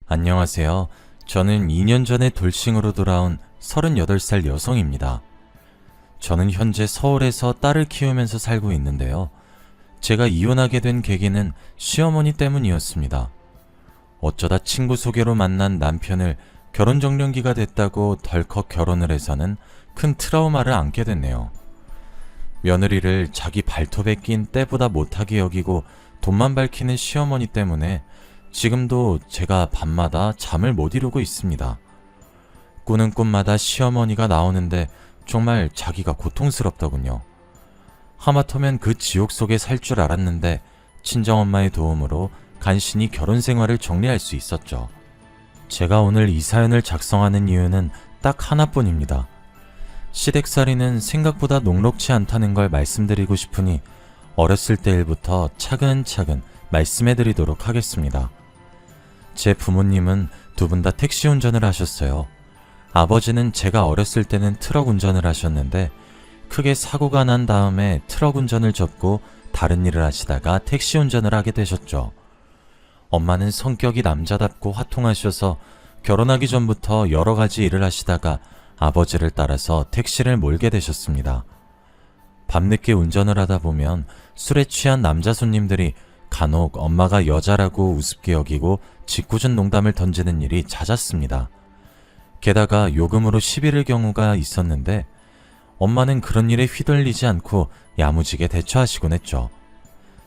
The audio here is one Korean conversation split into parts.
안녕하세요. 저는 2년 전에 돌싱으로 돌아온 38살 여성입니다. 저는 현재 서울에서 딸을 키우면서 살고 있는데요. 제가 이혼하게 된 계기는 시어머니 때문이었습니다. 어쩌다 친구 소개로 만난 남편을 결혼정년기가 됐다고 덜컥 결혼을 해서는 큰 트라우마를 안게 됐네요. 며느리를 자기 발톱에 낀 때보다 못하게 여기고 돈만 밝히는 시어머니 때문에 지금도 제가 밤마다 잠을 못 이루고 있습니다. 꾸는 꿈마다 시어머니가 나오는데 정말 자기가 고통스럽더군요. 하마터면 그 지옥 속에 살 줄 알았는데 친정엄마의 도움으로 간신히 결혼 생활을 정리할 수 있었죠. 제가 오늘 이 사연을 작성하는 이유는 딱 하나뿐입니다. 시댁살이는 생각보다 녹록지 않다는 걸 말씀드리고 싶으니 어렸을 때 일부터 차근차근 말씀해드리도록 하겠습니다. 제 부모님은 두 분 다 택시 운전을 하셨어요. 아버지는 제가 어렸을 때는 트럭 운전을 하셨는데 크게 사고가 난 다음에 트럭 운전을 접고 다른 일을 하시다가 택시 운전을 하게 되셨죠. 엄마는 성격이 남자답고 화통하셔서 결혼하기 전부터 여러 가지 일을 하시다가 아버지를 따라서 택시를 몰게 되셨습니다. 밤늦게 운전을 하다 보면 술에 취한 남자 손님들이 간혹 엄마가 여자라고 우습게 여기고 짓궂은 농담을 던지는 일이 잦았습니다. 게다가 요금으로 시비를 경우가 있었는데 엄마는 그런 일에 휘둘리지 않고 야무지게 대처하시곤 했죠.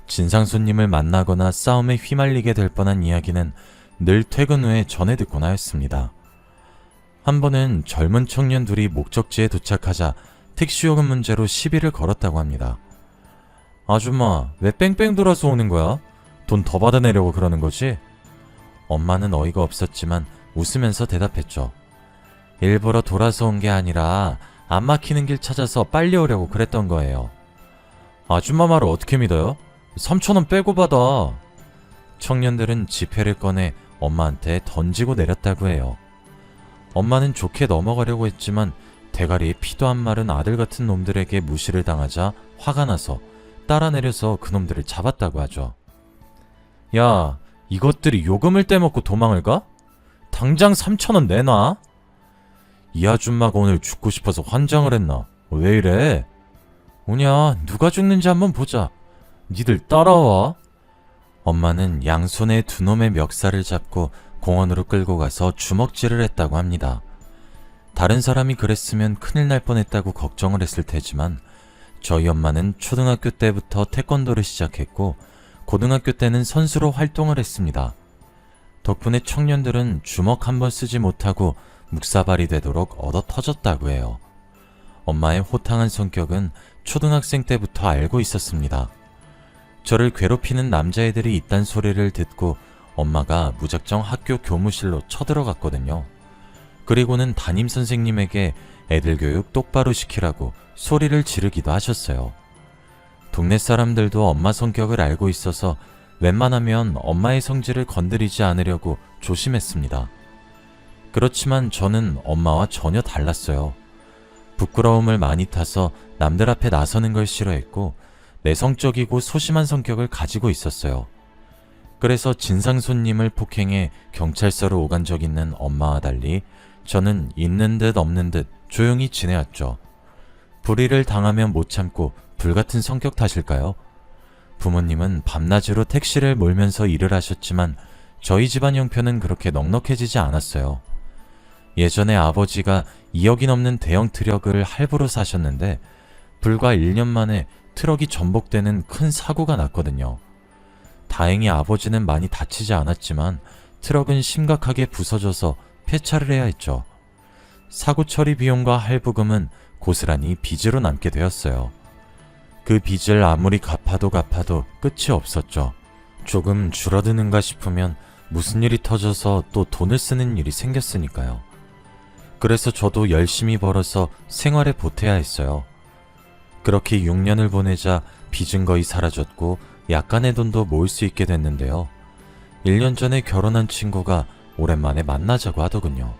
진상 손님을 만나거나 싸움에 휘말리게 될 뻔한 이야기는 늘 퇴근 후에 전해 듣곤 하였습니다. 한 번은 젊은 청년 둘이 목적지에 도착하자 택시 요금 문제로 시비를 걸었다고 합니다. 아줌마, 왜 뺑뺑 돌아서 오는 거야? 돈 더 받아내려고 그러는 거지? 엄마는 어이가 없었지만 웃으면서 대답했죠. 일부러 돌아서 온 게 아니라 안 막히는 길 찾아서 빨리 오려고 그랬던 거예요. 아줌마 말을 어떻게 믿어요? 3,000원 빼고 받아. 청년들은 지폐를 꺼내 엄마한테 던지고 내렸다고 해요. 엄마는 좋게 넘어가려고 했지만 대가리에 피도 안 마른 아들 같은 놈들에게 무시를 당하자 화가 나서 따라내려서 그놈들을 잡았다고 하죠. 야, 이것들이 요금을 떼먹고 도망을 가? 당장 3,000원 내놔. 이 아줌마가 오늘 죽고 싶어서 환장을 했나? 왜 이래? 오냐, 누가 죽는지 한번 보자. 니들 따라와. 엄마는 양손에 두 놈의 멱살을 잡고 공원으로 끌고 가서 주먹질을 했다고 합니다. 다른 사람이 그랬으면 큰일 날 뻔했다고 걱정을 했을 테지만 저희 엄마는 초등학교 때부터 태권도를 시작했고 고등학교 때는 선수로 활동을 했습니다. 덕분에 청년들은 주먹 한 번 쓰지 못하고 묵사발이 되도록 얻어 터졌다고 해요. 엄마의 호탕한 성격은 초등학생 때부터 알고 있었습니다. 저를 괴롭히는 남자애들이 있단 소리를 듣고 엄마가 무작정 학교 교무실로 쳐들어갔거든요. 그리고는 담임선생님에게 애들 교육 똑바로 시키라고 소리를 지르기도 하셨어요. 동네 사람들도 엄마 성격을 알고 있어서 웬만하면 엄마의 성질을 건드리지 않으려고 조심했습니다. 그렇지만 저는 엄마와 전혀 달랐어요. 부끄러움을 많이 타서 남들 앞에 나서는 걸 싫어했고 내성적이고 소심한 성격을 가지고 있었어요. 그래서 진상 손님을 폭행해 경찰서로 오간 적 있는 엄마와 달리 저는 있는 듯 없는 듯 조용히 지내왔죠. 불의를 당하면 못 참고 불같은 성격 탓일까요? 부모님은 밤낮으로 택시를 몰면서 일을 하셨지만 저희 집안 형편은 그렇게 넉넉해지지 않았어요. 예전에 아버지가 2억이 넘는 대형 트럭을 할부로 사셨는데 불과 1년 만에 트럭이 전복되는 큰 사고가 났거든요. 다행히 아버지는 많이 다치지 않았지만 트럭은 심각하게 부서져서 폐차를 해야 했죠. 사고 처리 비용과 할부금은 고스란히 빚으로 남게 되었어요. 그 빚을 아무리 갚아도 끝이 없었죠. 조금 줄어드는가 싶으면 무슨 일이 터져서 또 돈을 쓰는 일이 생겼으니까요. 그래서 저도 열심히 벌어서 생활에 보태야 했어요. 그렇게 6년을 보내자 빚은 거의 사라졌고 약간의 돈도 모을 수 있게 됐는데요. 1년 전에 결혼한 친구가 오랜만에 만나자고 하더군요.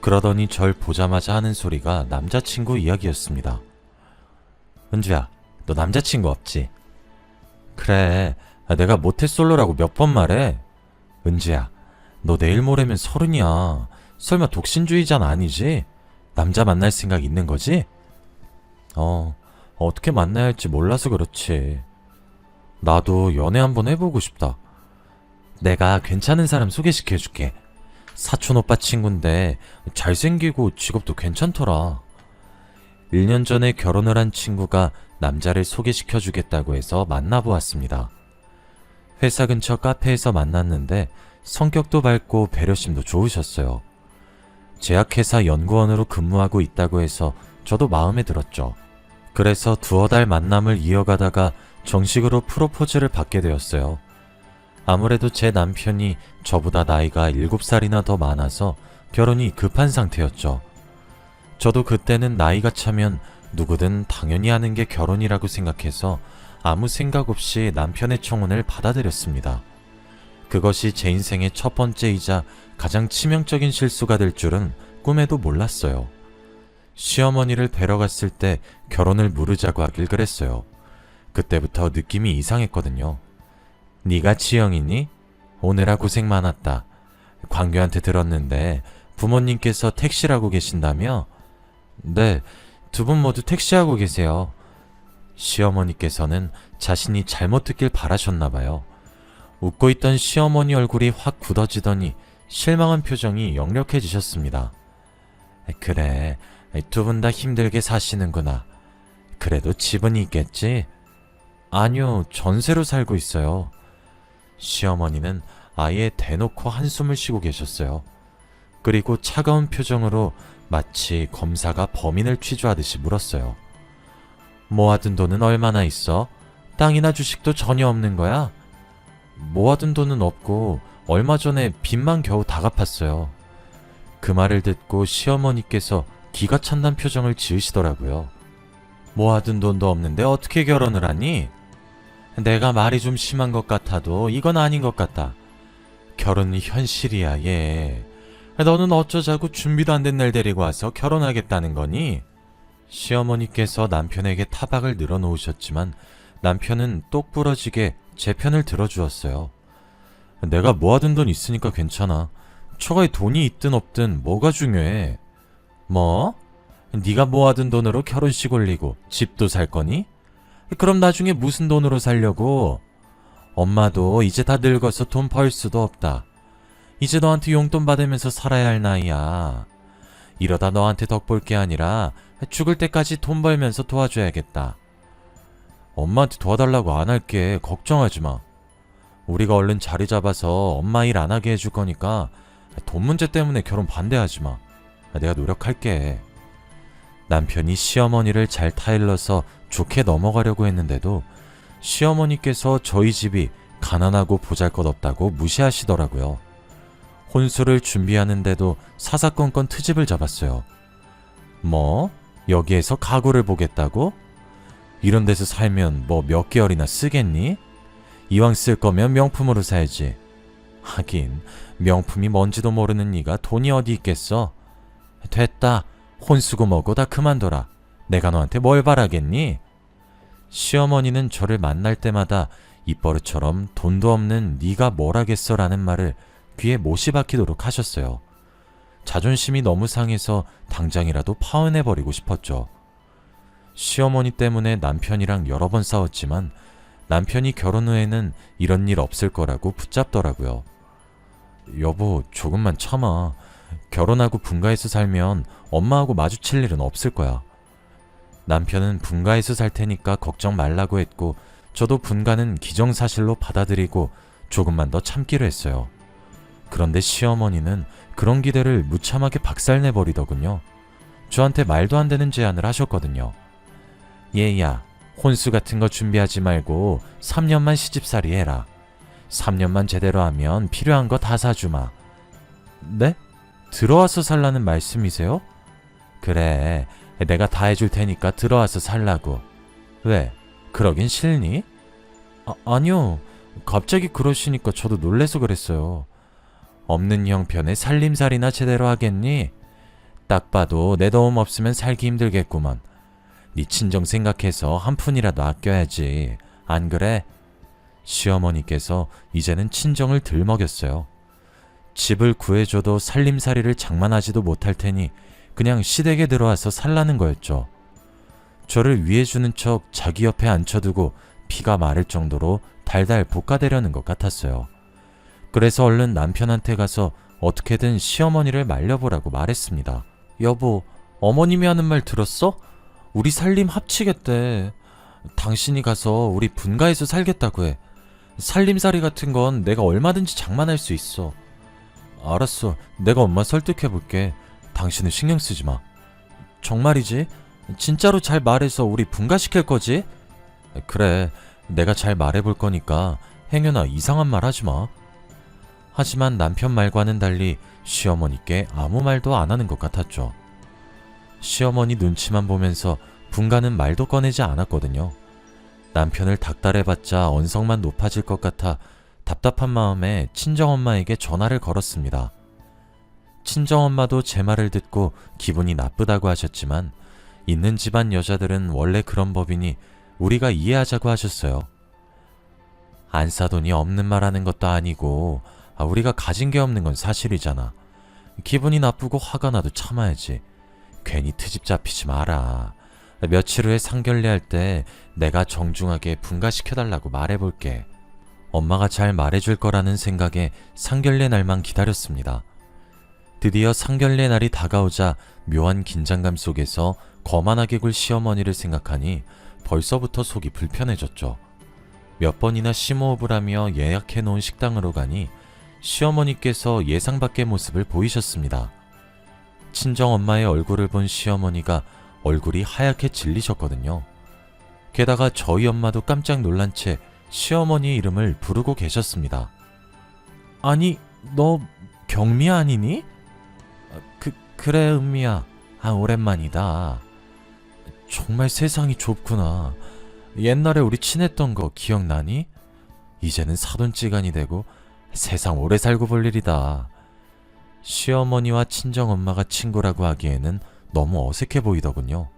그러더니 절 보자마자 하는 소리가 남자친구 이야기였습니다. 은주야, 너 남자친구 없지? 그래, 내가 모태솔로라고 몇 번 말해. 은주야, 너 내일 모레면 30이야. 설마 독신주의자는 아니지? 남자 만날 생각 있는 거지? 어떻게 만나야 할지 몰라서 그렇지. 나도 연애 한번 해보고 싶다. 내가 괜찮은 사람 소개시켜줄게. 사촌 오빠 친구인데 잘생기고 직업도 괜찮더라. 1년 전에 결혼을 한 친구가 남자를 소개시켜주겠다고 해서 만나보았습니다. 회사 근처 카페에서 만났는데 성격도 밝고 배려심도 좋으셨어요. 제약회사 연구원으로 근무하고 있다고 해서 저도 마음에 들었죠. 그래서 두어 달 만남을 이어가다가 정식으로 프로포즈를 받게 되었어요. 아무래도 제 남편이 저보다 나이가 7살이나 더 많아서 결혼이 급한 상태였죠. 저도 그때는 나이가 차면 누구든 당연히 하는 게 결혼이라고 생각해서 아무 생각 없이 남편의 청혼을 받아들였습니다. 그것이 제 인생의 첫 번째이자 가장 치명적인 실수가 될 줄은 꿈에도 몰랐어요. 시어머니를 뵈러 갔을 때 결혼을 무르자고 하길 그랬어요. 그때부터 느낌이 이상했거든요. 네가 지영이니? 오느라 고생 많았다. 광규한테 들었는데 부모님께서 택시라고 계신다며? 네, 두 분 모두 택시하고 계세요. 시어머니께서는 자신이 잘못 듣길 바라셨나봐요. 웃고 있던 시어머니 얼굴이 확 굳어지더니 실망한 표정이 역력해지셨습니다. 그래, 두 분 다 힘들게 사시는구나. 그래도 집은 있겠지? 아니요, 전세로 살고 있어요. 시어머니는 아예 대놓고 한숨을 쉬고 계셨어요. 그리고 차가운 표정으로 마치 검사가 범인을 취조하듯이 물었어요. 모아둔 돈은 얼마나 있어? 땅이나 주식도 전혀 없는 거야? 모아둔 돈은 없고 얼마 전에 빚만 겨우 다 갚았어요. 그 말을 듣고 시어머니께서 기가 찬다는 표정을 지으시더라고요. 모아둔 돈도 없는데 어떻게 결혼을 하니? 내가 말이 좀 심한 것 같아도 이건 아닌 것 같다. 결혼이 현실이야, 얘. 너는 어쩌자고 준비도 안 된 날 데리고 와서 결혼하겠다는 거니? 시어머니께서 남편에게 타박을 늘어놓으셨지만 남편은 똑부러지게 제 편을 들어주었어요. 내가 모아둔 돈 있으니까 괜찮아. 처가에 돈이 있든 없든 뭐가 중요해. 뭐? 네가 모아둔 돈으로 결혼식 올리고 집도 살 거니? 그럼 나중에 무슨 돈으로 살려고? 엄마도 이제 다 늙어서 돈 벌 수도 없다. 이제 너한테 용돈 받으면서 살아야 할 나이야. 이러다 너한테 덕 볼 게 아니라 죽을 때까지 돈 벌면서 도와줘야겠다. 엄마한테 도와달라고 안 할게. 걱정하지 마. 우리가 얼른 자리 잡아서 엄마 일 안 하게 해줄 거니까 돈 문제 때문에 결혼 반대하지 마. 내가 노력할게. 남편이 시어머니를 잘 타일러서 좋게 넘어가려고 했는데도 시어머니께서 저희 집이 가난하고 보잘것없다고 무시하시더라고요. 혼수를 준비하는데도 사사건건 트집을 잡았어요. 뭐? 여기에서 가구를 보겠다고? 이런 데서 살면 뭐 몇 개월이나 쓰겠니? 이왕 쓸 거면 명품으로 사야지. 하긴 명품이 뭔지도 모르는 네가 돈이 어디 있겠어? 됐다. 혼수고 뭐고 다 그만둬라. 내가 너한테 뭘 바라겠니? 시어머니는 저를 만날 때마다 입버릇처럼 돈도 없는 네가 뭘 하겠어 라는 말을 귀에 못이 박히도록 하셨어요. 자존심이 너무 상해서 당장이라도 파혼해버리고 싶었죠. 시어머니 때문에 남편이랑 여러 번 싸웠지만 남편이 결혼 후에는 이런 일 없을 거라고 붙잡더라고요. 여보, 조금만 참아. 결혼하고 분가해서 살면 엄마하고 마주칠 일은 없을 거야. 남편은 분가해서 살 테니까 걱정 말라고 했고 저도 분가는 기정사실로 받아들이고 조금만 더 참기로 했어요. 그런데 시어머니는 그런 기대를 무참하게 박살내버리더군요. 저한테 말도 안 되는 제안을 하셨거든요. 얘야, 혼수 같은 거 준비하지 말고 3년만 시집살이 해라. 3년만 제대로 하면 필요한 거 다 사주마. 네? 들어와서 살라는 말씀이세요? 그래, 내가 다 해줄 테니까 들어와서 살라고. 왜? 그러긴 싫니? 아니요. 갑자기 그러시니까 저도 놀래서 그랬어요. 없는 형편에 살림살이나 제대로 하겠니? 딱 봐도 내 도움 없으면 살기 힘들겠구먼. 네 친정 생각해서 한 푼이라도 아껴야지. 안 그래? 시어머니께서 이제는 친정을 들 먹였어요. 집을 구해줘도 살림살이를 장만하지도 못할 테니 그냥 시댁에 들어와서 살라는 거였죠. 저를 위해주는 척 자기 옆에 앉혀두고 피가 마를 정도로 달달 볶아대려는 것 같았어요. 그래서 얼른 남편한테 가서 어떻게든 시어머니를 말려보라고 말했습니다. 여보, 어머님이 하는 말 들었어? 우리 살림 합치겠대. 당신이 가서 우리 분가해서 살겠다고 해. 살림살이 같은 건 내가 얼마든지 장만할 수 있어. 알았어. 내가 엄마 설득해볼게. 당신은 신경 쓰지 마. 정말이지? 진짜로 잘 말해서 우리 분가시킬 거지? 그래. 내가 잘 말해볼 거니까 행여나 이상한 말 하지 마. 하지만 남편 말과는 달리 시어머니께 아무 말도 안 하는 것 같았죠. 시어머니 눈치만 보면서 분가는 말도 꺼내지 않았거든요. 남편을 닥달해봤자 언성만 높아질 것 같아 답답한 마음에 친정엄마에게 전화를 걸었습니다. 친정엄마도 제 말을 듣고 기분이 나쁘다고 하셨지만 있는 집안 여자들은 원래 그런 법이니 우리가 이해하자고 하셨어요. 안 사돈이 없는 말 하는 것도 아니고 우리가 가진 게 없는 건 사실이잖아. 기분이 나쁘고 화가 나도 참아야지. 괜히 트집 잡히지 마라. 며칠 후에 상견례 할 때 내가 정중하게 분가시켜달라고 말해볼게. 엄마가 잘 말해줄 거라는 생각에 상견례 날만 기다렸습니다. 드디어 상견례 날이 다가오자 묘한 긴장감 속에서 거만하게 굴 시어머니를 생각하니 벌써부터 속이 불편해졌죠. 몇 번이나 심호흡을 하며 예약해놓은 식당으로 가니 시어머니께서 예상 밖의 모습을 보이셨습니다. 친정엄마의 얼굴을 본 시어머니가 얼굴이 하얗게 질리셨거든요. 게다가 저희 엄마도 깜짝 놀란 채 시어머니의 이름을 부르고 계셨습니다. 아니, 너 경미야 아니니? 그래 은미야. 오랜만이다. 정말 세상이 좁구나. 옛날에 우리 친했던 거 기억나니? 이제는 사돈지간이 되고 세상 오래 살고 볼 일이다. 시어머니와 친정엄마가 친구라고 하기에는 너무 어색해 보이더군요.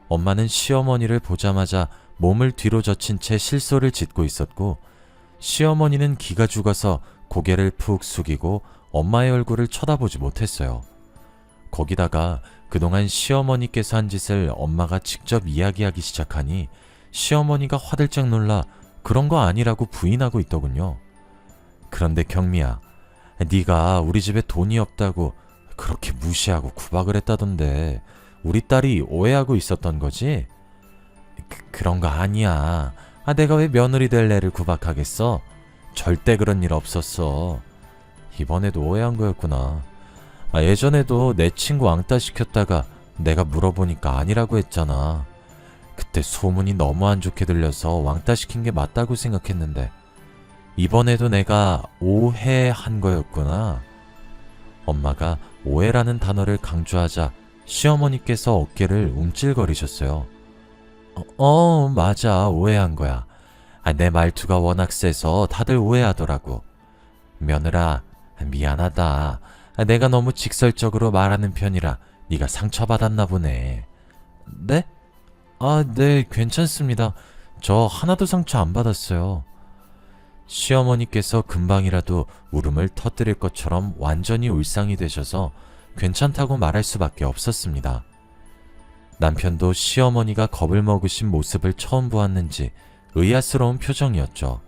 엄마는 시어머니를 보자마자 몸을 뒤로 젖힌 채 실소를 짓고 있었고 시어머니는 기가 죽어서 고개를 푹 숙이고 엄마의 얼굴을 쳐다보지 못했어요. 거기다가 그동안 시어머니께서 한 짓을 엄마가 직접 이야기하기 시작하니 시어머니가 화들짝 놀라 그런 거 아니라고 부인하고 있더군요. 그런데 경미야, 네가 우리 집에 돈이 없다고 그렇게 무시하고 구박을 했다던데 우리 딸이 오해하고 있었던 거지? 그런 거 아니야. 내가 왜 며느리 될 애를 구박하겠어? 절대 그런 일 없었어. 이번에도 오해한 거였구나. 예전에도 내 친구 왕따 시켰다가 내가 물어보니까 아니라고 했잖아. 그때 소문이 너무 안 좋게 들려서 왕따 시킨 게 맞다고 생각했는데 이번에도 내가 오해한 거였구나. 엄마가 오해라는 단어를 강조하자 시어머니께서 어깨를 움찔거리셨어요. 맞아. 오해한 거야. 내 말투가 워낙 세서 다들 오해하더라고. 며느라, 미안하다. 내가 너무 직설적으로 말하는 편이라 네가 상처받았나 보네. 네? 네, 괜찮습니다. 저 하나도 상처 안 받았어요. 시어머니께서 금방이라도 울음을 터뜨릴 것처럼 완전히 울상이 되셔서 괜찮다고 말할 수밖에 없었습니다. 남편도 시어머니가 겁을 먹으신 모습을 처음 보았는지 의아스러운 표정이었죠.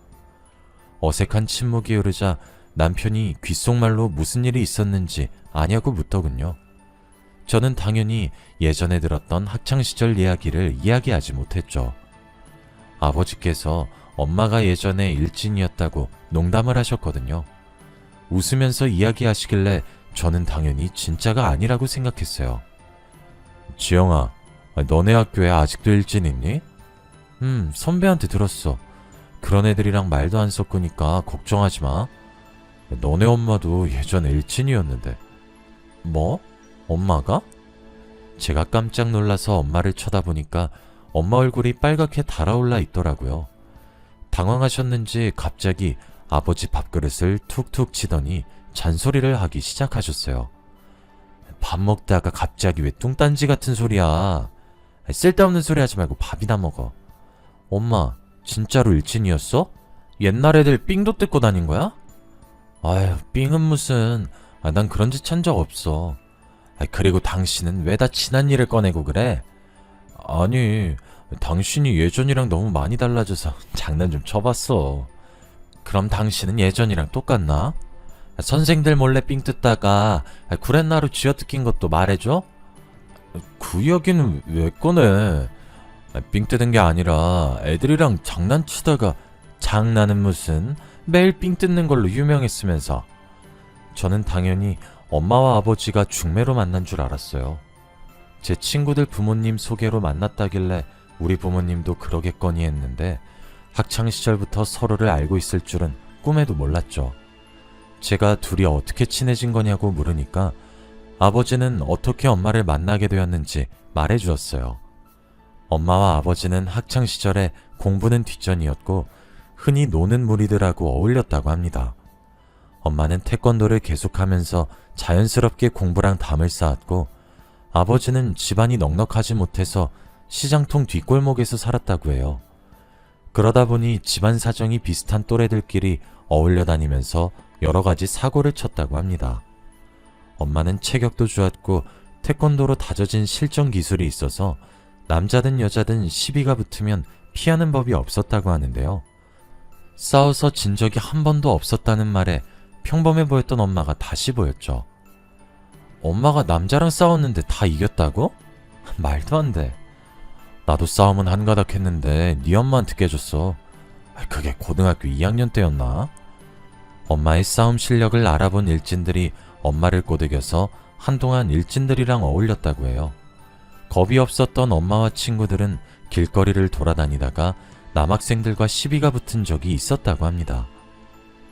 어색한 침묵이 흐르자 남편이 귓속말로 무슨 일이 있었는지 아냐고 묻더군요. 저는 당연히 예전에 들었던 학창시절 이야기를 이야기하지 못했죠. 아버지께서 엄마가 예전에 일진이었다고 농담을 하셨거든요. 웃으면서 이야기하시길래 저는 당연히 진짜가 아니라고 생각했어요. 지영아, 너네 학교에 아직도 일진 있니? 선배한테 들었어. 그런 애들이랑 말도 안 섞으니까 걱정하지 마. 너네 엄마도 예전에 일진이었는데. 뭐? 엄마가? 제가 깜짝 놀라서 엄마를 쳐다보니까 엄마 얼굴이 빨갛게 달아올라 있더라고요. 당황하셨는지 갑자기 아버지 밥그릇을 툭툭 치더니 잔소리를 하기 시작하셨어요. 밥 먹다가 갑자기 왜 뚱딴지 같은 소리야. 쓸데없는 소리 하지 말고 밥이나 먹어. 엄마, 진짜로 일진이었어? 옛날 애들 삥도 뜯고 다닌 거야? 아유, 삥은 무슨. 난 그런 짓 한 적 없어. 그리고 당신은 왜 다 지난 일을 꺼내고 그래? 아니, 당신이 예전이랑 너무 많이 달라져서 장난 좀 쳐봤어. 그럼 당신은 예전이랑 똑같나? 선생들 몰래 삥 뜯다가 구렛나루 쥐어뜯긴 것도 말해줘? 그 이야기는 왜 꺼내? 삥 뜯은 게 아니라 애들이랑 장난치다가 장난은 무슨 매일 삥 뜯는 걸로 유명했으면서. 저는 당연히 엄마와 아버지가 중매로 만난 줄 알았어요. 제 친구들 부모님 소개로 만났다길래 우리 부모님도 그러겠거니 했는데 학창시절부터 서로를 알고 있을 줄은 꿈에도 몰랐죠. 제가 둘이 어떻게 친해진 거냐고 물으니까 아버지는 어떻게 엄마를 만나게 되었는지 말해주었어요. 엄마와 아버지는 학창시절에 공부는 뒷전이었고 흔히 노는 무리들하고 어울렸다고 합니다. 엄마는 태권도를 계속하면서 자연스럽게 공부랑 담을 쌓았고 아버지는 집안이 넉넉하지 못해서 시장통 뒷골목에서 살았다고 해요. 그러다 보니 집안 사정이 비슷한 또래들끼리 어울려 다니면서 여러 가지 사고를 쳤다고 합니다. 엄마는 체격도 좋았고 태권도로 다져진 실전 기술이 있어서 남자든 여자든 시비가 붙으면 피하는 법이 없었다고 하는데요. 싸워서 진 적이 한 번도 없었다는 말에 평범해 보였던 엄마가 다시 보였죠. 엄마가 남자랑 싸웠는데 다 이겼다고? 말도 안 돼. 나도 싸움은 한가닥 했는데 네 엄마한테 깨졌어. 그게 고등학교 2학년 때였나? 엄마의 싸움 실력을 알아본 일진들이 엄마를 꼬드겨서 한동안 일진들이랑 어울렸다고 해요. 겁이 없었던 엄마와 친구들은 길거리를 돌아다니다가 남학생들과 시비가 붙은 적이 있었다고 합니다.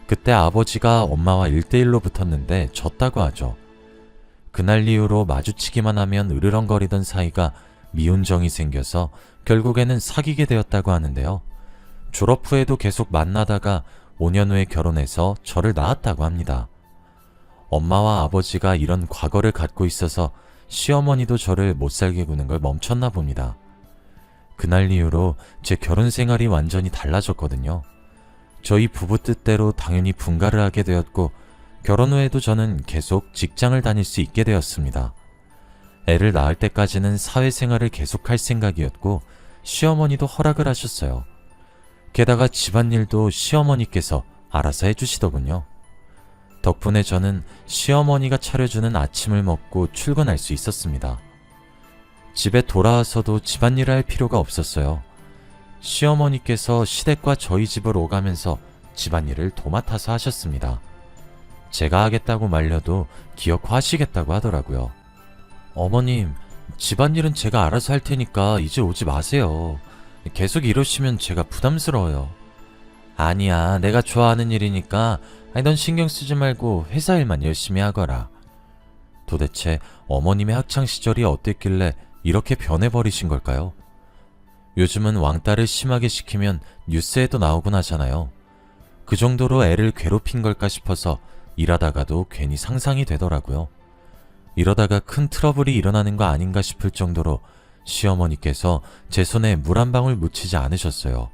그때 아버지가 엄마와 1대1로 붙었는데 졌다고 하죠. 그날 이후로 마주치기만 하면 으르렁거리던 사이가 미운 정이 생겨서 결국에는 사귀게 되었다고 하는데요. 졸업 후에도 계속 만나다가 5년 후에 결혼해서 저를 낳았다고 합니다. 엄마와 아버지가 이런 과거를 갖고 있어서 시어머니도 저를 못살게 구는 걸 멈췄나 봅니다. 그날 이후로 제 결혼 생활이 완전히 달라졌거든요. 저희 부부 뜻대로 당연히 분가를 하게 되었고 결혼 후에도 저는 계속 직장을 다닐 수 있게 되었습니다. 애를 낳을 때까지는 사회생활을 계속할 생각이었고 시어머니도 허락을 하셨어요. 게다가 집안일도 시어머니께서 알아서 해주시더군요. 덕분에 저는 시어머니가 차려주는 아침을 먹고 출근할 수 있었습니다. 집에 돌아와서도 집안일을 할 필요가 없었어요. 시어머니께서 시댁과 저희 집을 오가면서 집안일을 도맡아서 하셨습니다. 제가 하겠다고 말려도 기어코하시겠다고 하더라고요. 어머님, 집안일은 제가 알아서 할 테니까 이제 오지 마세요. 계속 이러시면 제가 부담스러워요. 아니야, 내가 좋아하는 일이니까 넌 신경 쓰지 말고 회사 일만 열심히 하거라. 도대체 어머님의 학창시절이 어땠길래 이렇게 변해버리신 걸까요? 요즘은 왕따를 심하게 시키면 뉴스에도 나오곤 하잖아요. 그 정도로 애를 괴롭힌 걸까 싶어서 일하다가도 괜히 상상이 되더라고요. 이러다가 큰 트러블이 일어나는 거 아닌가 싶을 정도로 시어머니께서 제 손에 물 한 방울 묻히지 않으셨어요.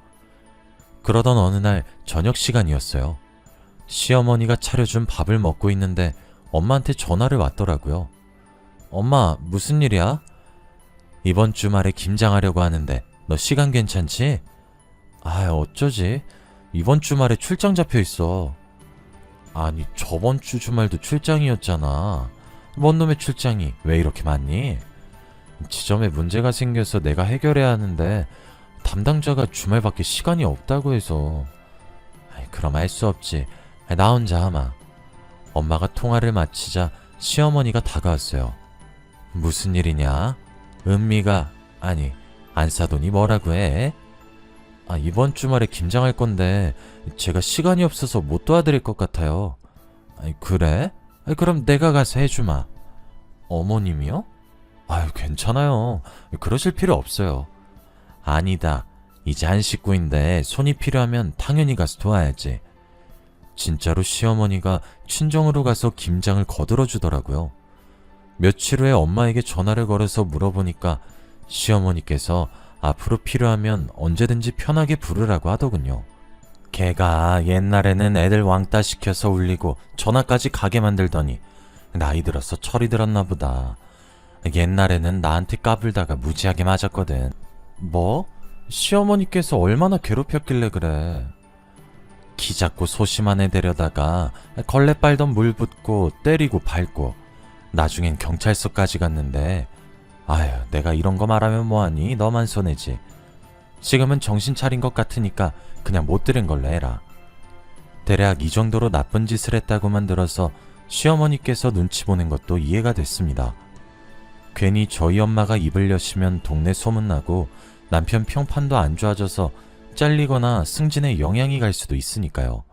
그러던 어느 날 저녁 시간이었어요. 시어머니가 차려준 밥을 먹고 있는데 엄마한테 전화를 왔더라고요. 엄마, 무슨 일이야? 이번 주말에 김장하려고 하는데 너 시간 괜찮지? 어쩌지? 이번 주말에 출장 잡혀 있어. 아니, 저번 주 주말도 출장이었잖아. 뭔 놈의 출장이 왜 이렇게 많니? 지점에 문제가 생겨서 내가 해결해야 하는데 담당자가 주말밖에 시간이 없다고 해서. 그럼 할 수 없지. 나 혼자 하마. 엄마가 통화를 마치자 시어머니가 다가왔어요. 무슨 일이냐? 은미가, 아니, 안사돈이 뭐라고 해? 이번 주말에 김장할 건데 제가 시간이 없어서 못 도와드릴 것 같아요. 그래? 그럼 내가 가서 해주마. 어머님이요? 괜찮아요. 그러실 필요 없어요. 아니다. 이제 한 식구인데 손이 필요하면 당연히 가서 도와야지. 진짜로 시어머니가 친정으로 가서 김장을 거들어 주더라고요. 며칠 후에 엄마에게 전화를 걸어서 물어보니까 시어머니께서 앞으로 필요하면 언제든지 편하게 부르라고 하더군요. 걔가 옛날에는 애들 왕따 시켜서 울리고 전화까지 가게 만들더니 나이 들어서 철이 들었나 보다. 옛날에는 나한테 까불다가 무지하게 맞았거든. 뭐? 시어머니께서 얼마나 괴롭혔길래 그래. 키 작고 소심한 애 데려다가 걸레 빨던 물 붓고 때리고 밟고 나중엔 경찰서까지 갔는데 아휴, 내가 이런 거 말하면 뭐하니? 너만 손해지. 지금은 정신 차린 것 같으니까 그냥 못 들은 걸로 해라. 대략 이 정도로 나쁜 짓을 했다고만 들어서 시어머니께서 눈치 보는 것도 이해가 됐습니다. 괜히 저희 엄마가 입을 여시면 동네 소문나고 남편 평판도 안 좋아져서 잘리거나 승진에 영향이 갈 수도 있으니까요.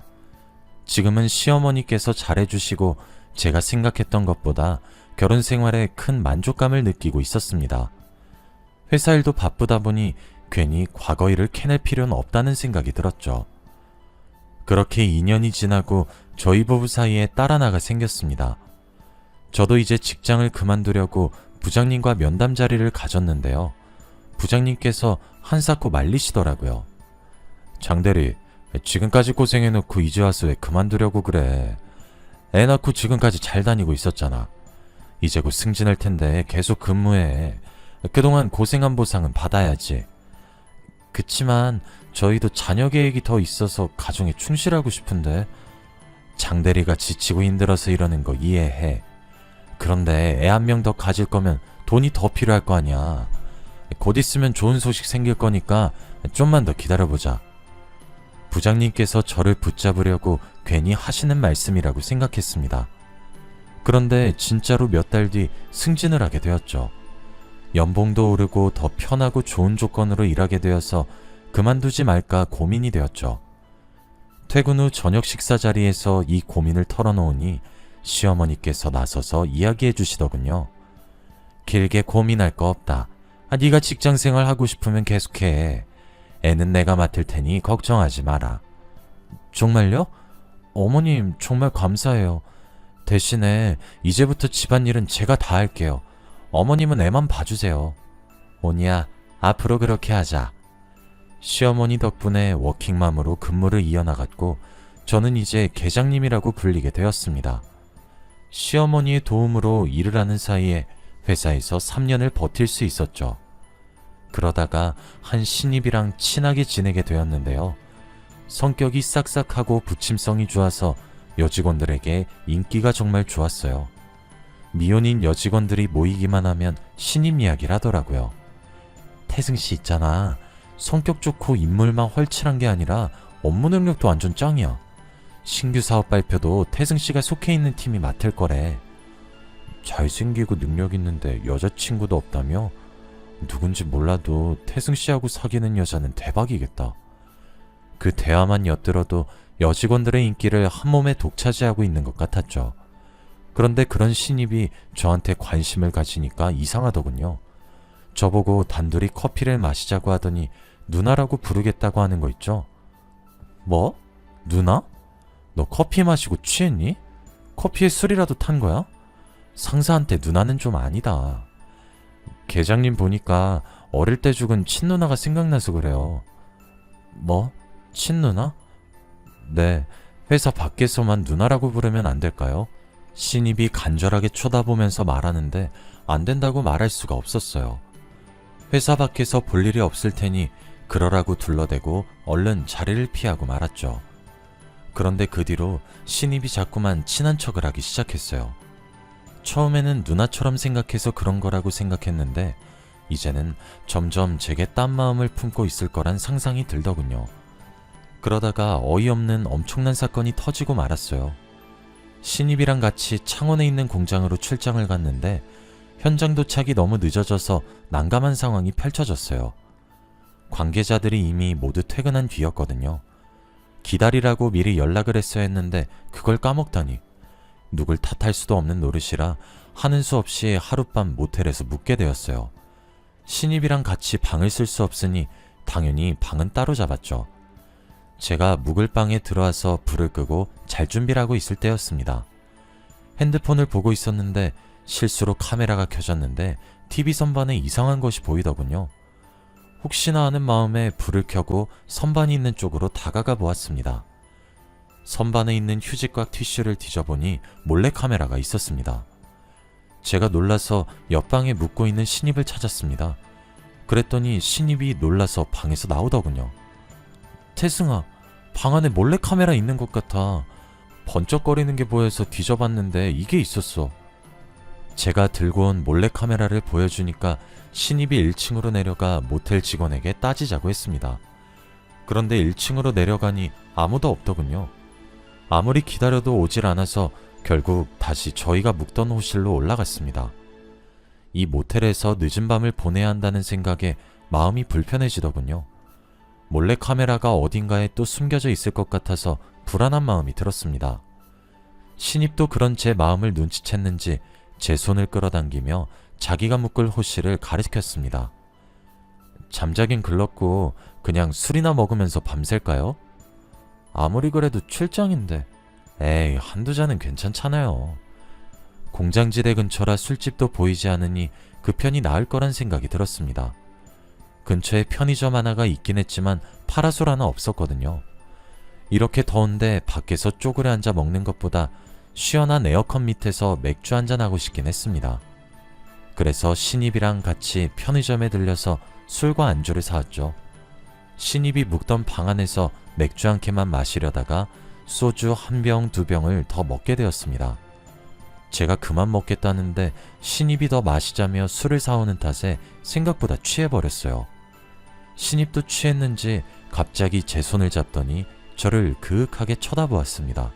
지금은 시어머니께서 잘해주시고 제가 생각했던 것보다 결혼 생활에 큰 만족감을 느끼고 있었습니다. 회사 일도 바쁘다 보니 괜히 과거 일을 캐낼 필요는 없다는 생각이 들었죠. 그렇게 2년이 지나고 저희 부부 사이에 딸 하나가 생겼습니다. 저도 이제 직장을 그만두려고 부장님과 면담 자리를 가졌는데요. 부장님께서 한사코 말리시더라고요. 장대리, 지금까지 고생해놓고 이제 와서 왜 그만두려고 그래. 애 낳고 지금까지 잘 다니고 있었잖아. 이제 곧 승진할 텐데 계속 근무해. 그동안 고생한 보상은 받아야지. 그치만 저희도 자녀 계획이 더 있어서 가정에 충실하고 싶은데. 장대리가 지치고 힘들어서 이러는 거 이해해. 그런데 애 한 명 더 가질 거면 돈이 더 필요할 거 아니야. 곧 있으면 좋은 소식 생길 거니까 좀만 더 기다려보자. 부장님께서 저를 붙잡으려고 괜히 하시는 말씀이라고 생각했습니다. 그런데 진짜로 몇 달 뒤 승진을 하게 되었죠. 연봉도 오르고 더 편하고 좋은 조건으로 일하게 되어서 그만두지 말까 고민이 되었죠. 퇴근 후 저녁 식사 자리에서 이 고민을 털어놓으니 시어머니께서 나서서 이야기해 주시더군요. 길게 고민할 거 없다. 네가 직장생활 하고 싶으면 계속해. 애는 내가 맡을 테니 걱정하지 마라. 정말요? 어머님 정말 감사해요. 대신에 이제부터 집안일은 제가 다 할게요. 어머님은 애만 봐주세요. 오니야, 앞으로 그렇게 하자. 시어머니 덕분에 워킹맘으로 근무를 이어나갔고 저는 이제 계장님이라고 불리게 되었습니다. 시어머니의 도움으로 일을 하는 사이에 회사에서 3년을 버틸 수 있었죠. 그러다가 한 신입이랑 친하게 지내게 되었는데요. 성격이 싹싹하고 부침성이 좋아서 여직원들에게 인기가 정말 좋았어요. 미혼인 여직원들이 모이기만 하면 신입 이야기를 하더라고요. 태승씨 있잖아. 성격 좋고 인물만 헐칠한 게 아니라 업무 능력도 완전 짱이야. 신규 사업 발표도 태승씨가 속해 있는 팀이 맡을 거래. 잘생기고 능력 있는데 여자친구도 없다며? 누군지 몰라도 태승씨하고 사귀는 여자는 대박이겠다. 그 대화만 엿들어도 여직원들의 인기를 한 몸에 독차지하고 있는 것 같았죠. 그런데 그런 신입이 저한테 관심을 가지니까 이상하더군요. 저보고 단둘이 커피를 마시자고 하더니 누나라고 부르겠다고 하는 거 있죠. 뭐? 누나? 너 커피 마시고 취했니? 커피에 술이라도 탄 거야? 상사한테 누나는 좀 아니다. 계장님 보니까 어릴 때 죽은 친누나가 생각나서 그래요. 뭐? 친누나? 네, 회사 밖에서만 누나라고 부르면 안 될까요? 신입이 간절하게 쳐다보면서 말하는데 안 된다고 말할 수가 없었어요. 회사 밖에서 볼 일이 없을 테니 그러라고 둘러대고 얼른 자리를 피하고 말았죠. 그런데 그 뒤로 신입이 자꾸만 친한 척을 하기 시작했어요. 처음에는 누나처럼 생각해서 그런 거라고 생각했는데 이제는 점점 제게 딴 마음을 품고 있을 거란 상상이 들더군요. 그러다가 어이없는 엄청난 사건이 터지고 말았어요. 신입이랑 같이 창원에 있는 공장으로 출장을 갔는데 현장 도착이 너무 늦어져서 난감한 상황이 펼쳐졌어요. 관계자들이 이미 모두 퇴근한 뒤였거든요. 기다리라고 미리 연락을 했어야 했는데 그걸 까먹다니. 누굴 탓할 수도 없는 노릇이라 하는 수 없이 하룻밤 모텔에서 묵게 되었어요. 신입이랑 같이 방을 쓸 수 없으니 당연히 방은 따로 잡았죠. 제가 묵을 방에 들어와서 불을 끄고 잘 준비를 하고 있을 때였습니다. 핸드폰을 보고 있었는데 실수로 카메라가 켜졌는데 TV 선반에 이상한 것이 보이더군요. 혹시나 하는 마음에 불을 켜고 선반이 있는 쪽으로 다가가 보았습니다. 선반에 있는 휴지과 티슈를 뒤져보니 몰래카메라가 있었습니다. 제가 놀라서 옆방에 묵고 있는 신입을 찾았습니다. 그랬더니 신입이 놀라서 방에서 나오더군요. 태승아, 방 안에 몰래카메라 있는 것 같아. 번쩍거리는 게 보여서 뒤져봤는데 이게 있었어. 제가 들고 온 몰래카메라를 보여주니까 신입이 1층으로 내려가 모텔 직원에게 따지자고 했습니다. 그런데 1층으로 내려가니 아무도 없더군요. 아무리 기다려도 오질 않아서 결국 다시 저희가 묵던 호실로 올라갔습니다. 이 모텔에서 늦은 밤을 보내야 한다는 생각에 마음이 불편해지더군요. 몰래카메라가 어딘가에 또 숨겨져 있을 것 같아서 불안한 마음이 들었습니다. 신입도 그런 제 마음을 눈치챘는지 제 손을 끌어당기며 자기가 묵을 호실을 가리켰습니다. 잠자긴 글렀고 그냥 술이나 먹으면서 밤샐까요? 아무리 그래도 출장인데. 에이, 한두 잔은 괜찮잖아요. 공장지대 근처라 술집도 보이지 않으니 그 편이 나을 거란 생각이 들었습니다. 근처에 편의점 하나가 있긴 했지만 파라솔 하나 없었거든요. 이렇게 더운데 밖에서 쪼그려 앉아 먹는 것보다 시원한 에어컨 밑에서 맥주 한잔 하고 싶긴 했습니다. 그래서 신입이랑 같이 편의점에 들려서 술과 안주를 사왔죠. 신입이 묵던 방 안에서 맥주 한 캔만 마시려다가 소주 한 병, 두 병을 더 먹게 되었습니다. 제가 그만 먹겠다는데 신입이 더 마시자며 술을 사오는 탓에 생각보다 취해버렸어요. 신입도 취했는지 갑자기 제 손을 잡더니 저를 그윽하게 쳐다보았습니다.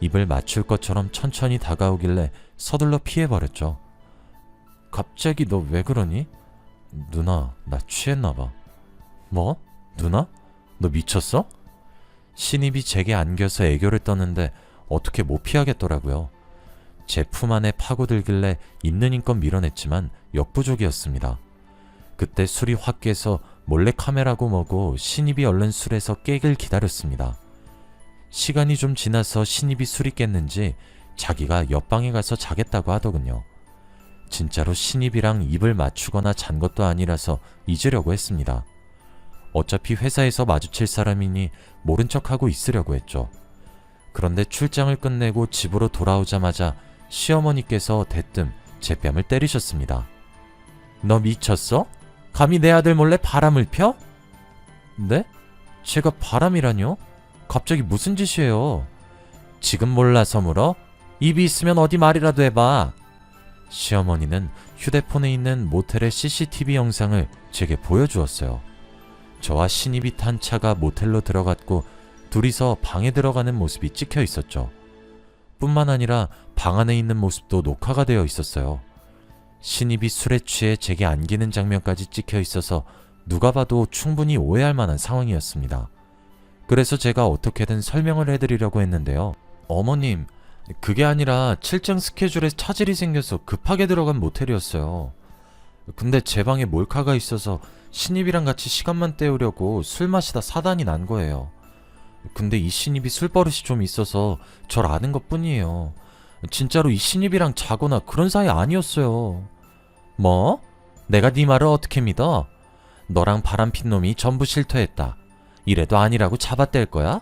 입을 맞출 것처럼 천천히 다가오길래 서둘러 피해버렸죠. 갑자기 너 왜 그러니? 누나, 나 취했나봐. 뭐? 누나? 너 미쳤어? 신입이 제게 안겨서 애교를 떠는데 어떻게 못 피하겠더라고요. 제 품 안에 파고들길래 있는 힘껏 밀어냈지만 역부족이었습니다. 그때 술이 확 깨서 몰래 카메라고 뭐고 신입이 얼른 술에서 깨길 기다렸습니다. 시간이 좀 지나서 신입이 술이 깼는지 자기가 옆방에 가서 자겠다고 하더군요. 진짜로 신입이랑 입을 맞추거나 잔 것도 아니라서 잊으려고 했습니다. 어차피 회사에서 마주칠 사람이니 모른 척하고 있으려고 했죠. 그런데 출장을 끝내고 집으로 돌아오자마자 시어머니께서 대뜸 제 뺨을 때리셨습니다. 너 미쳤어? 감히 내 아들 몰래 바람을 펴? 네? 제가 바람이라뇨? 갑자기 무슨 짓이에요? 지금 몰라서 물어? 입이 있으면 어디 말이라도 해봐. 시어머니는 휴대폰에 있는 모텔의 CCTV 영상을 제게 보여주었어요. 저와 신입이 탄 차가 모텔로 들어갔고 둘이서 방에 들어가는 모습이 찍혀 있었죠. 뿐만 아니라 방 안에 있는 모습도 녹화가 되어 있었어요. 신입이 술에 취해 제게 안기는 장면까지 찍혀 있어서 누가 봐도 충분히 오해할 만한 상황이었습니다. 그래서 제가 어떻게든 설명을 해드리려고 했는데요. 어머님, 그게 아니라 출장 스케줄에 차질이 생겨서 급하게 들어간 모텔이었어요. 근데 제 방에 몰카가 있어서 신입이랑 같이 시간만 때우려고 술 마시다 사단이 난 거예요. 근데 이 신입이 술버릇이 좀 있어서 절 아는 것 뿐이에요. 진짜로 이 신입이랑 자거나 그런 사이 아니었어요. 뭐? 내가 네 말을 어떻게 믿어? 너랑 바람핀 놈이 전부 실토했다. 이래도 아니라고 잡아댈 거야?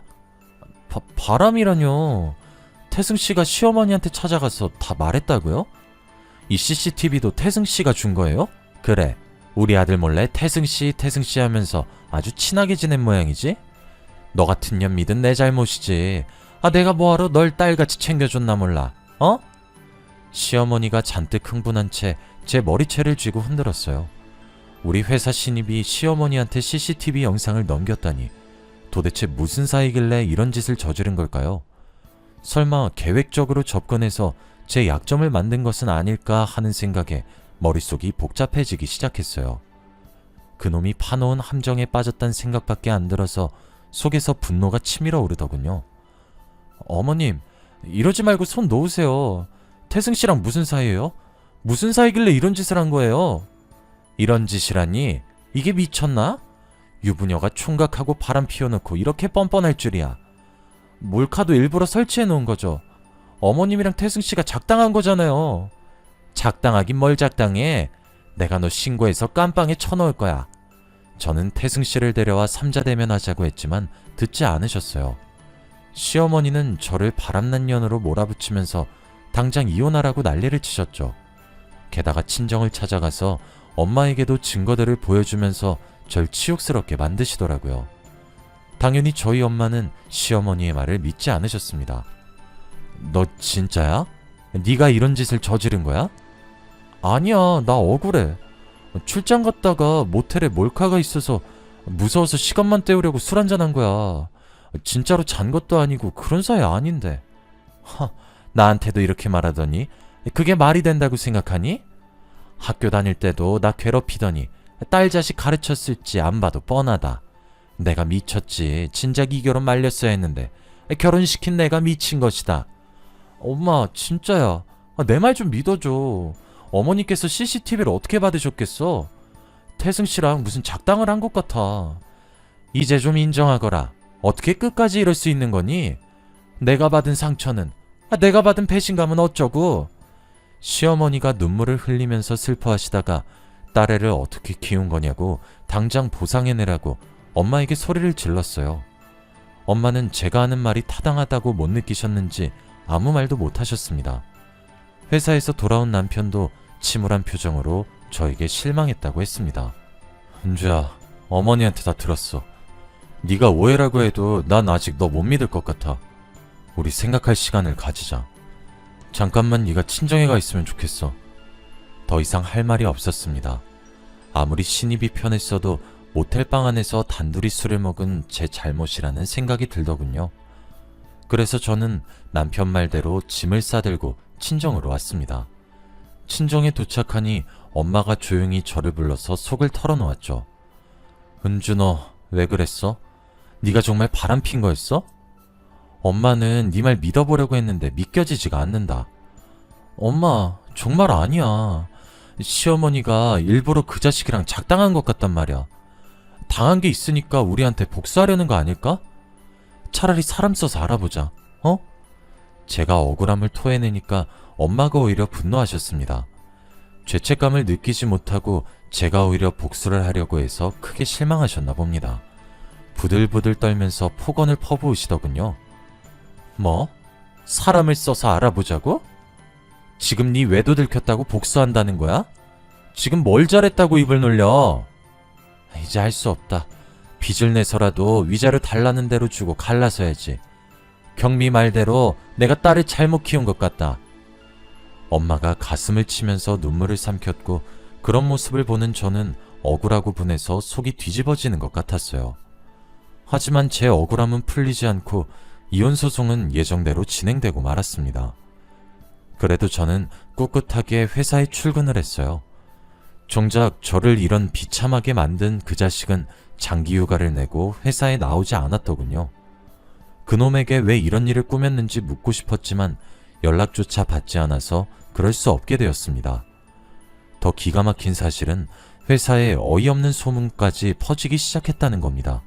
바람이라뇨. 태승씨가 시어머니한테 찾아가서 다 말했다고요? 이 CCTV도 태승씨가 준 거예요? 그래, 우리 아들 몰래 태승씨 하면서 아주 친하게 지낸 모양이지? 너 같은 년 믿은 내 잘못이지. 내가 뭐하러 널 딸같이 챙겨줬나 몰라. 어? 시어머니가 잔뜩 흥분한 채 제 머리채를 쥐고 흔들었어요. 우리 회사 신입이 시어머니한테 CCTV 영상을 넘겼다니 도대체 무슨 사이길래 이런 짓을 저지른 걸까요? 설마 계획적으로 접근해서 제 약점을 만든 것은 아닐까 하는 생각에 머릿속이 복잡해지기 시작했어요. 그놈이 파놓은 함정에 빠졌단 생각밖에 안 들어서 속에서 분노가 치밀어 오르더군요. 어머님, 이러지 말고 손 놓으세요. 태승씨랑 무슨 사이예요? 무슨 사이길래 이런 짓을 한 거예요? 이런 짓이라니? 이게 미쳤나? 유부녀가 총각하고 바람 피워놓고 이렇게 뻔뻔할 줄이야. 몰카도 일부러 설치해 놓은 거죠. 어머님이랑 태승씨가 작당한 거잖아요. 작당하긴 뭘 작당해. 내가 너 신고해서 깜빵에 쳐넣을 거야. 저는 태승 씨를 데려와 삼자대면하자고 했지만 듣지 않으셨어요. 시어머니는 저를 바람난 년으로 몰아붙이면서 당장 이혼하라고 난리를 치셨죠. 게다가 친정을 찾아가서 엄마에게도 증거들을 보여주면서 절 치욕스럽게 만드시더라고요. 당연히 저희 엄마는 시어머니의 말을 믿지 않으셨습니다. 너 진짜야? 네가 이런 짓을 저지른 거야? 아니야, 나 억울해. 출장 갔다가 모텔에 몰카가 있어서 무서워서 시간만 때우려고 술 한잔한 거야. 진짜로 잔 것도 아니고 그런 사이 아닌데. 나한테도 이렇게 말하더니 그게 말이 된다고 생각하니? 학교 다닐 때도 나 괴롭히더니 딸 자식 가르쳤을지 안 봐도 뻔하다. 내가 미쳤지. 진작 이 결혼 말렸어야 했는데 결혼시킨 내가 미친 것이다. 엄마 진짜야. 내 말 좀 믿어줘. 어머니께서 CCTV를 어떻게 받으셨겠어? 태승 씨랑 무슨 작당을 한 것 같아. 이제 좀 인정하거라. 어떻게 끝까지 이럴 수 있는 거니? 내가 받은 상처는, 내가 받은 배신감은 어쩌고? 시어머니가 눈물을 흘리면서 슬퍼하시다가 딸애를 어떻게 키운 거냐고 당장 보상해내라고 엄마에게 소리를 질렀어요. 엄마는 제가 하는 말이 타당하다고 못 느끼셨는지 아무 말도 못 하셨습니다. 회사에서 돌아온 남편도 침울한 표정으로 저에게 실망했다고 했습니다. 은주야, 어머니한테 다 들었어. 네가 오해라고 해도 난 아직 너 못 믿을 것 같아. 우리 생각할 시간을 가지자. 잠깐만 네가 친정에 가 있으면 좋겠어. 더 이상 할 말이 없었습니다. 아무리 신입이 편했어도 모텔방 안에서 단둘이 술을 먹은 제 잘못이라는 생각이 들더군요. 그래서 저는 남편 말대로 짐을 싸들고 친정으로 왔습니다. 친정에 도착하니 엄마가 조용히 저를 불러서 속을 털어놓았죠. 은주, 너 왜 그랬어? 네가 정말 바람핀 거였어? 엄마는 네 말 믿어보려고 했는데 믿겨지지가 않는다. 엄마, 정말 아니야. 시어머니가 일부러 그 자식이랑 작당한 것 같단 말이야. 당한 게 있으니까 우리한테 복수하려는 거 아닐까? 차라리 사람 써서 알아보자. 어? 제가 억울함을 토해내니까 엄마가 오히려 분노하셨습니다. 죄책감을 느끼지 못하고 제가 오히려 복수를 하려고 해서 크게 실망하셨나 봅니다. 부들부들 떨면서 폭언을 퍼부으시더군요. 뭐? 사람을 써서 알아보자고? 지금 네 외도 들켰다고 복수한다는 거야? 지금 뭘 잘했다고 입을 놀려? 이제 할 수 없다. 빚을 내서라도 위자료 달라는 대로 주고 갈라서야지. 경미 말대로 내가 딸을 잘못 키운 것 같다. 엄마가 가슴을 치면서 눈물을 삼켰고 그런 모습을 보는 저는 억울하고 분해서 속이 뒤집어지는 것 같았어요. 하지만 제 억울함은 풀리지 않고 이혼 소송은 예정대로 진행되고 말았습니다. 그래도 저는 꿋꿋하게 회사에 출근을 했어요. 정작 저를 이런 비참하게 만든 그 자식은 장기 휴가를 내고 회사에 나오지 않았더군요. 그놈에게 왜 이런 일을 꾸몄는지 묻고 싶었지만 연락조차 받지 않아서 그럴 수 없게 되었습니다. 더 기가 막힌 사실은 회사에 어이없는 소문까지 퍼지기 시작했다는 겁니다.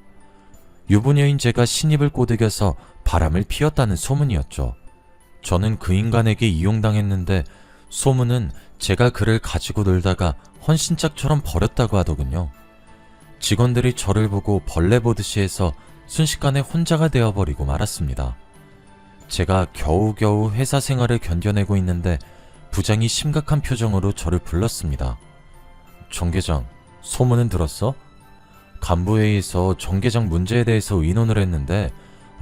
유부녀인 제가 신입을 꼬드겨서 바람을 피웠다는 소문이었죠. 저는 그 인간에게 이용당했는데 소문은 제가 그를 가지고 놀다가 헌신짝처럼 버렸다고 하더군요. 직원들이 저를 보고 벌레 보듯이 해서 순식간에 혼자가 되어버리고 말았습니다. 제가 겨우겨우 회사 생활을 견뎌내고 있는데 부장이 심각한 표정으로 저를 불렀습니다. 정 계장, 소문은 들었어? 간부회의에서 정 계장 문제에 대해서 의논을 했는데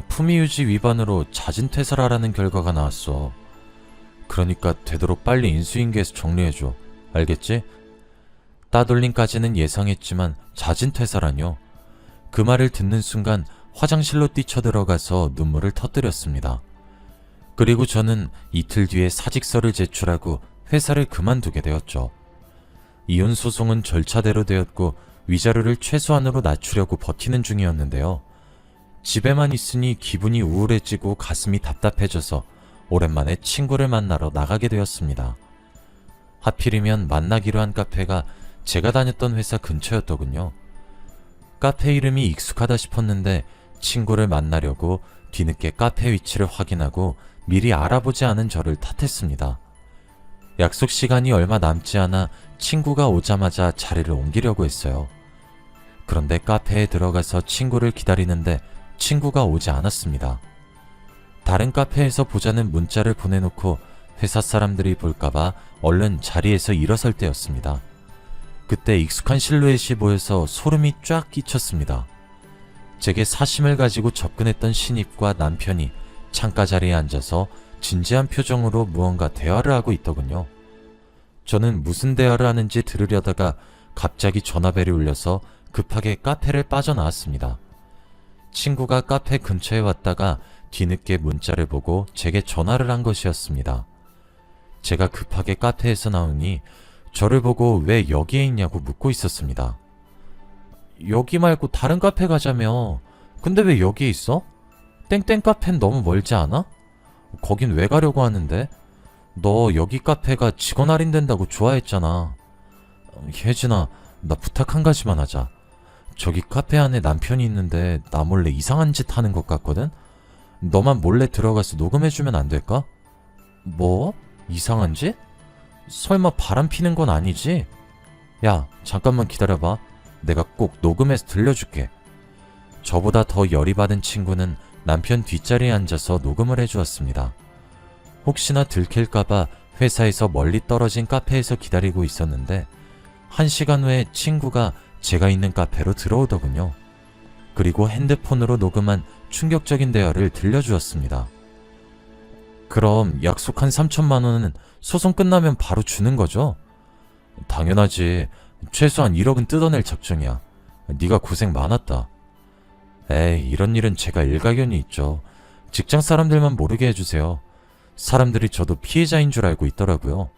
품위유지 위반으로 자진퇴사라는 결과가 나왔어. 그러니까 되도록 빨리 인수인계해서 정리해줘. 알겠지? 따돌림까지는 예상했지만 자진퇴사라뇨. 그 말을 듣는 순간 화장실로 뛰쳐들어가서 눈물을 터뜨렸습니다. 그리고 저는 이틀 뒤에 사직서를 제출하고 회사를 그만두게 되었죠. 이혼 소송은 절차대로 되었고 위자료를 최소한으로 낮추려고 버티는 중이었는데요. 집에만 있으니 기분이 우울해지고 가슴이 답답해져서 오랜만에 친구를 만나러 나가게 되었습니다. 하필이면 만나기로 한 카페가 제가 다녔던 회사 근처였더군요. 카페 이름이 익숙하다 싶었는데 친구를 만나려고 뒤늦게 카페 위치를 확인하고 미리 알아보지 않은 저를 탓했습니다. 약속 시간이 얼마 남지 않아 친구가 오자마자 자리를 옮기려고 했어요. 그런데 카페에 들어가서 친구를 기다리는데 친구가 오지 않았습니다. 다른 카페에서 보자는 문자를 보내놓고 회사 사람들이 볼까봐 얼른 자리에서 일어설 때였습니다. 그때 익숙한 실루엣이 보여서 소름이 쫙 끼쳤습니다. 제게 사심을 가지고 접근했던 신입과 남편이 창가 자리에 앉아서 진지한 표정으로 무언가 대화를 하고 있더군요. 저는 무슨 대화를 하는지 들으려다가 갑자기 전화벨이 울려서 급하게 카페를 빠져나왔습니다. 친구가 카페 근처에 왔다가 뒤늦게 문자를 보고 제게 전화를 한 것이었습니다. 제가 급하게 카페에서 나오니 저를 보고 왜 여기에 있냐고 묻고 있었습니다. 여기 말고 다른 카페 가자며. 근데 왜 여기에 있어? 땡땡 카페는 너무 멀지 않아? 거긴 왜 가려고 하는데? 너 여기 카페가 직원 할인된다고 좋아했잖아. 혜진아, 나 부탁 한 가지만 하자. 저기 카페 안에 남편이 있는데 나 몰래 이상한 짓 하는 것 같거든? 너만 몰래 들어가서 녹음해주면 안 될까? 뭐? 이상한 짓? 설마 바람 피는 건 아니지? 야, 잠깐만 기다려봐. 내가 꼭 녹음해서 들려줄게. 저보다 더 열이 받은 친구는 남편 뒷자리에 앉아서 녹음을 해주었습니다. 혹시나 들킬까봐 회사에서 멀리 떨어진 카페에서 기다리고 있었는데 1시간 후에 친구가 제가 있는 카페로 들어오더군요. 그리고 핸드폰으로 녹음한 충격적인 대화를 들려주었습니다. 그럼 약속한 3천만 원은 소송 끝나면 바로 주는 거죠? 당연하지. 최소한 1억은 뜯어낼 작정이야. 네가 고생 많았다. 에이, 이런 일은 제가 일가견이 있죠. 직장 사람들만 모르게 해주세요. 사람들이 저도 피해자인 줄 알고 있더라고요.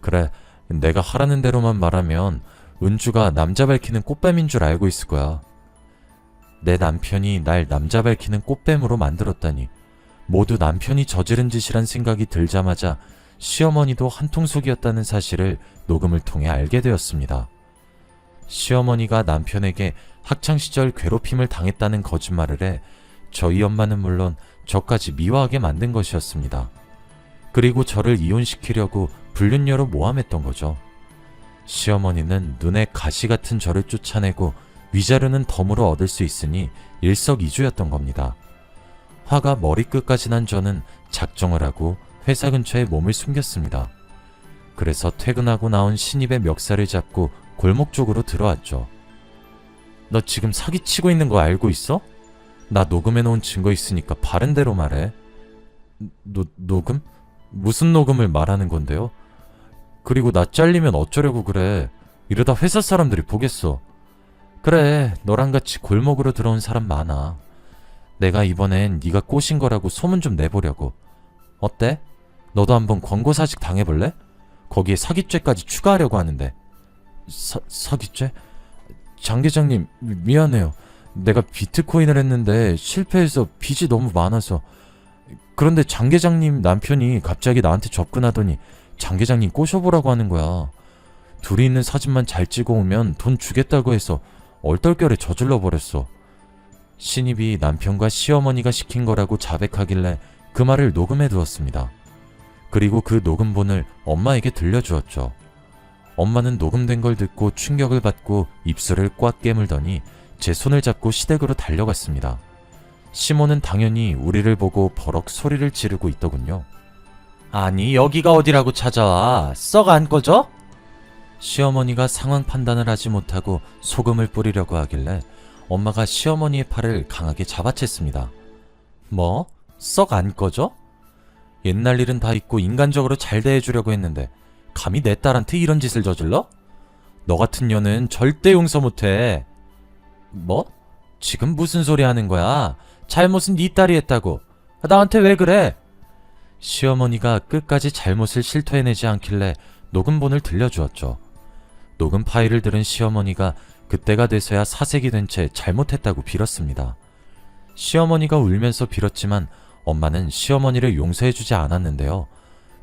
그래, 내가 하라는 대로만 말하면 은주가 남자 밝히는 꽃뱀인 줄 알고 있을 거야. 내 남편이 날 남자 밝히는 꽃뱀으로 만들었다니. 모두 남편이 저지른 짓이란 생각이 들자마자 시어머니도 한통속이었다는 사실을 녹음을 통해 알게 되었습니다. 시어머니가 남편에게 학창시절 괴롭힘을 당했다는 거짓말을 해 저희 엄마는 물론 저까지 미워하게 만든 것이었습니다. 그리고 저를 이혼시키려고 불륜녀로 모함했던 거죠. 시어머니는 눈에 가시 같은 저를 쫓아내고 위자료는 덤으로 얻을 수 있으니 일석이조였던 겁니다. 화가 머리끝까지 난 저는 작정을 하고 회사 근처에 몸을 숨겼습니다. 그래서 퇴근하고 나온 신입의 멱살을 잡고 골목 쪽으로 들어왔죠. 너 지금 사기치고 있는 거 알고 있어? 나 녹음해놓은 증거 있으니까 바른 대로 말해. 녹음? 무슨 녹음을 말하는 건데요? 그리고 나 잘리면 어쩌려고 그래. 이러다 회사 사람들이 보겠어. 그래, 너랑 같이 골목으로 들어온 사람 많아. 내가 이번엔 네가 꼬신 거라고 소문 좀 내보려고. 어때? 너도 한번 권고사직 당해볼래? 거기에 사기죄까지 추가하려고 하는데. 사기죄? 장 계장님, 미안해요. 내가 비트코인을 했는데 실패해서 빚이 너무 많아서. 그런데 장 계장님 남편이 갑자기 나한테 접근하더니 장 계장님 꼬셔보라고 하는 거야. 둘이 있는 사진만 잘 찍어오면 돈 주겠다고 해서 얼떨결에 저질러 버렸어. 신입이 남편과 시어머니가 시킨 거라고 자백하길래 그 말을 녹음해 두었습니다. 그리고 그 녹음본을 엄마에게 들려주었죠. 엄마는 녹음된 걸 듣고 충격을 받고 입술을 꽉 깨물더니 제 손을 잡고 시댁으로 달려갔습니다. 시모는 당연히 우리를 보고 버럭 소리를 지르고 있더군요. 아니, 여기가 어디라고 찾아와? 썩 안 꺼져? 시어머니가 상황 판단을 하지 못하고 소금을 뿌리려고 하길래 엄마가 시어머니의 팔을 강하게 잡아챘습니다. 뭐? 썩 안 꺼져? 옛날 일은 다 잊고 인간적으로 잘 대해주려고 했는데 감히 내 딸한테 이런 짓을 저질러? 너 같은 년은 절대 용서 못해. 뭐? 지금 무슨 소리 하는 거야? 잘못은 네 딸이 했다고. 나한테 왜 그래? 시어머니가 끝까지 잘못을 실토해내지 않길래 녹음본을 들려주었죠. 녹음 파일을 들은 시어머니가 그때가 돼서야 사색이 된 채 잘못했다고 빌었습니다. 시어머니가 울면서 빌었지만 엄마는 시어머니를 용서해주지 않았는데요.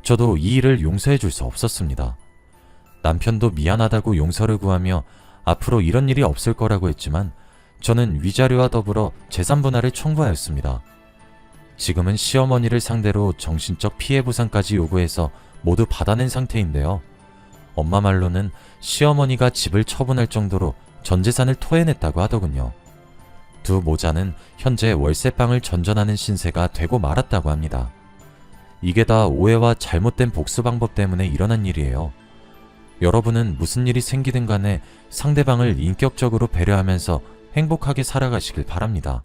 저도 이 일을 용서해줄 수 없었습니다. 남편도 미안하다고 용서를 구하며 앞으로 이런 일이 없을 거라고 했지만 저는 위자료와 더불어 재산분할을 청구하였습니다. 지금은 시어머니를 상대로 정신적 피해 보상까지 요구해서 모두 받아낸 상태인데요. 엄마 말로는 시어머니가 집을 처분할 정도로 전 재산을 토해냈다고 하더군요. 두 모자는 현재 월세방을 전전하는 신세가 되고 말았다고 합니다. 이게 다 오해와 잘못된 복수 방법 때문에 일어난 일이에요. 여러분은 무슨 일이 생기든 간에 상대방을 인격적으로 배려하면서 행복하게 살아가시길 바랍니다.